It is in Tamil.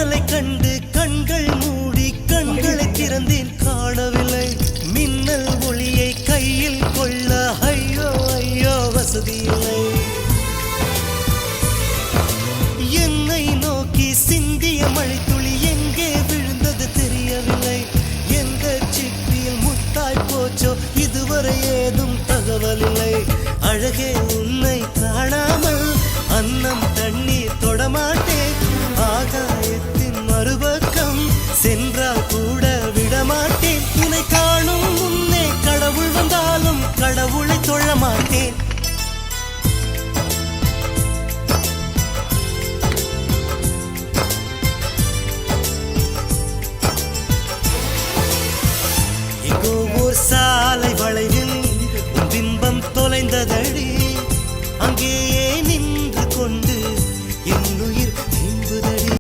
மின்னலை கண்டு கண்கள் மூடி கண்களை திறந்தேன் காணவில்லை மின்னல் ஒளியை கையில் கொள்ள ஐயோ ஐயோ வசதியில்லை என்னை நோக்கி சிந்திய மழைத்துளி எங்கே விழுந்தது தெரியவில்லை எந்த சிப்பியில் முத்தாய் போச்சோ இதுவரை ஏதும் தகவல் இல்லை அழகே உன்னை காணாமல் அன்னம் தண்ணீர் தொடமாட்டேன் ஆகாயத்தின் மறுபக்கம் சென்ற